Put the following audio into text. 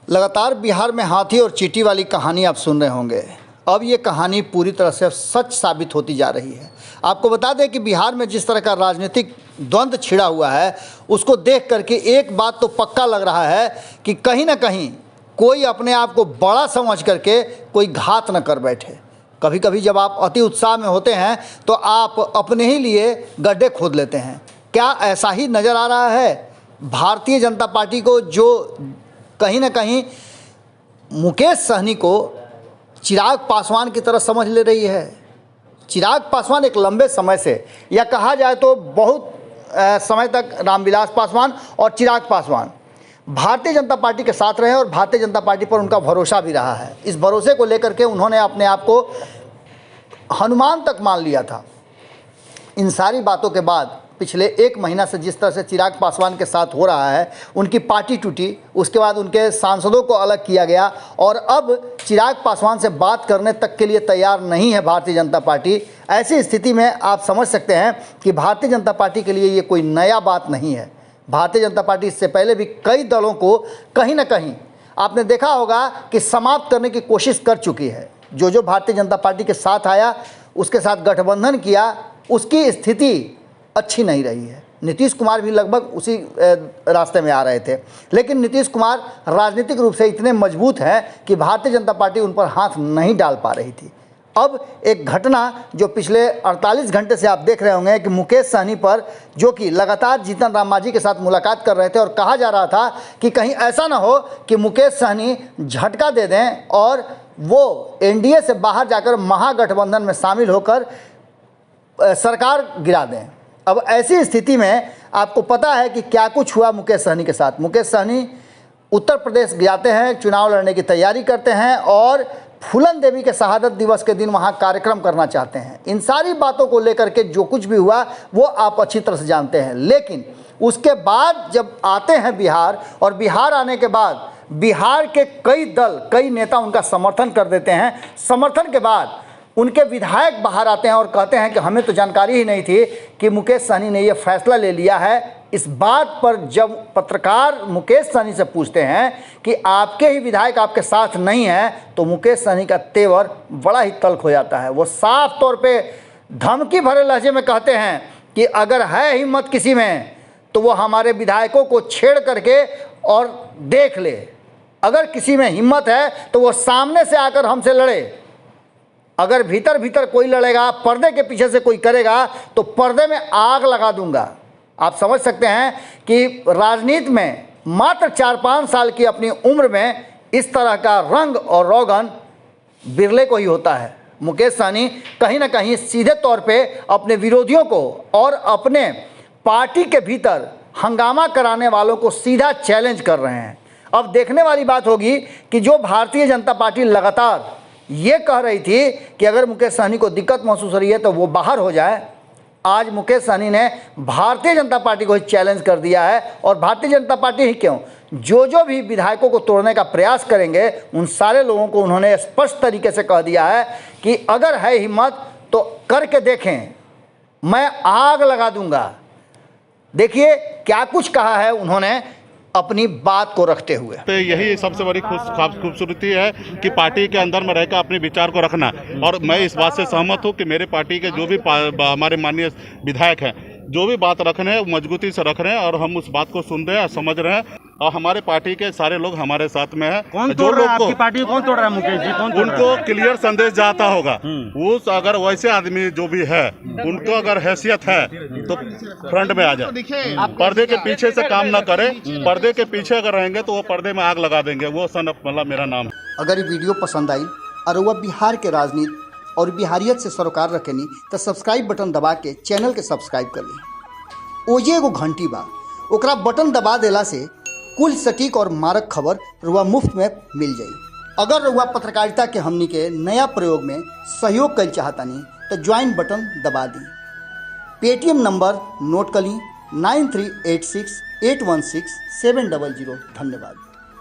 लगातार बिहार में हाथी और चींटी वाली कहानी आप सुन रहे होंगे। अब ये कहानी पूरी तरह से सच साबित होती जा रही है। आपको बता दें कि बिहार में जिस तरह का राजनीतिक द्वंद्व छिड़ा हुआ है, उसको देख करके एक बात तो पक्का लग रहा है कि कहीं ना कहीं कोई अपने आप को बड़ा समझ करके कोई घात न कर बैठे। कभी कभी जब आप अति उत्साह में होते हैं तो आप अपने ही लिए गड्ढे खोद लेते हैं। क्या ऐसा ही नज़र आ रहा है भारतीय जनता पार्टी को, जो कहीं ना कहीं मुकेश सहनी को चिराग पासवान की तरह समझ ले रही है। चिराग पासवान एक लंबे समय से, या कहा जाए तो बहुत समय तक, रामविलास पासवान और चिराग पासवान भारतीय जनता पार्टी के साथ रहे और भारतीय जनता पार्टी पर उनका भरोसा भी रहा है। इस भरोसे को लेकर के उन्होंने अपने आप को हनुमान तक मान लिया था। इन सारी बातों के बाद पिछले एक महीना से जिस तरह से चिराग पासवान के साथ हो रहा है, उनकी पार्टी टूटी, उसके बाद उनके सांसदों को अलग किया गया और अब चिराग पासवान से बात करने तक के लिए तैयार नहीं है भारतीय जनता पार्टी। ऐसी स्थिति में आप समझ सकते हैं कि भारतीय जनता पार्टी के लिए ये कोई नया बात नहीं है। भारतीय जनता पार्टी इससे पहले भी कई दलों को कहीं ना कहीं आपने देखा होगा कि समाप्त करने की कोशिश कर चुकी है। जो भारतीय जनता पार्टी के साथ आया, उसके साथ गठबंधन किया, उसकी स्थिति अच्छी नहीं रही है। नीतीश कुमार भी लगभग उसी रास्ते में आ रहे थे, लेकिन नीतीश कुमार राजनीतिक रूप से इतने मजबूत हैं कि भारतीय जनता पार्टी उन पर हाथ नहीं डाल पा रही थी। अब एक घटना जो पिछले 48 घंटे से आप देख रहे होंगे कि मुकेश सहनी पर, जो कि लगातार जीतन राम मांझी के साथ मुलाकात कर रहे थे और कहा जा रहा था कि कहीं ऐसा ना हो कि मुकेश सहनी झटका दे दें और वो एनडीए से बाहर जाकर महागठबंधन में शामिल होकर सरकार गिरा दें। अब ऐसी स्थिति में आपको पता है कि क्या कुछ हुआ मुकेश सहनी के साथ। मुकेश सहनी उत्तर प्रदेश जाते हैं, चुनाव लड़ने की तैयारी करते हैं और फूलन देवी के शहादत दिवस के दिन वहां कार्यक्रम करना चाहते हैं। इन सारी बातों को लेकर के जो कुछ भी हुआ वो आप अच्छी तरह से जानते हैं। लेकिन उसके बाद जब आते हैं बिहार, और बिहार आने के बाद बिहार के कई दल, कई नेता उनका समर्थन कर देते हैं। समर्थन के बाद उनके विधायक बाहर आते हैं और कहते हैं कि हमें तो जानकारी ही नहीं थी कि मुकेश सहनी ने यह फैसला ले लिया है। इस बात पर जब पत्रकार मुकेश सहनी से पूछते हैं कि आपके ही विधायक आपके साथ नहीं हैं, तो मुकेश सहनी का तेवर बड़ा ही तल्ख हो जाता है। वो साफ तौर पे धमकी भरे लहजे में कहते हैं कि अगर है हिम्मत किसी में तो वो हमारे विधायकों को छेड़ करके और देख ले। अगर किसी में हिम्मत है तो वो सामने से आकर हमसे लड़े। अगर भीतर भीतर कोई लड़ेगा, पर्दे के पीछे से कोई करेगा, तो पर्दे में आग लगा दूंगा। आप समझ सकते हैं कि राजनीति में मात्र 4-5 साल की अपनी उम्र में इस तरह का रंग और रोगन बिरले को ही होता है। मुकेश सहनी कहीं ना कहीं सीधे तौर पे अपने विरोधियों को और अपने पार्टी के भीतर हंगामा कराने वालों को सीधा चैलेंज कर रहे हैं। अब देखने वाली बात होगी कि जो भारतीय जनता पार्टी लगातार ये कह रही थी कि अगर मुकेश सहनी को दिक्कत महसूस हो रही है तो वो बाहर हो जाए, आज मुकेश सहनी ने भारतीय जनता पार्टी को ही चैलेंज कर दिया है। और भारतीय जनता पार्टी ही क्यों, जो भी विधायकों को तोड़ने का प्रयास करेंगे, उन सारे लोगों को उन्होंने स्पष्ट तरीके से कह दिया है कि अगर है हिम्मत तो करके देखें, मैं आग लगा दूंगा। देखिए क्या कुछ कहा है उन्होंने अपनी बात को रखते हुए। तो यही सबसे बड़ी खूबसूरती है कि पार्टी के अंदर में रहकर अपने विचार को रखना। और मैं इस बात से सहमत हूँ कि मेरे पार्टी के जो भी हमारे माननीय विधायक हैं, जो भी बात रख रहे हैं वो मजबूती से रख रहे हैं और हम उस बात को सुन रहे हैं, समझ रहे हैं और हमारे पार्टी के सारे लोग हमारे साथ में हैं। कौन तोड़ रहा है आपकी पार्टी को? कौन तोड़ रहा है मुकेश जी? कौन उनको क्लियर संदेश जाता होगा। उस अगर वैसे आदमी जो भी है, उनको अगर हैसियत है तो फ्रंट में आ जाए, पर्दे के पीछे से काम ना करे। पर्दे के पीछे अगर रहेंगे तो वो पर्दे में आग लगा देंगे। वो सन मतलब मेरा नाम है। अगर ये वीडियो पसंद आई और वह बिहार के राजनीति और बिहारियत से सरोकार रखेनी तो सब्सक्राइब बटन दबा के चैनल के सब्सक्राइब कर ली। ओजे एगो घंटी बा, ओकरा बटन दबा देला से कुल सटीक और मारक खबर रुआ मुफ्त में मिल जाई। अगर रुआ पत्रकारिता के हमनी के नया प्रयोग में सहयोग कर चाहतानी तो ज्वाइन बटन दबा दी। पेटीएम नंबर नोट कर ली 9386816700। धन्यवाद।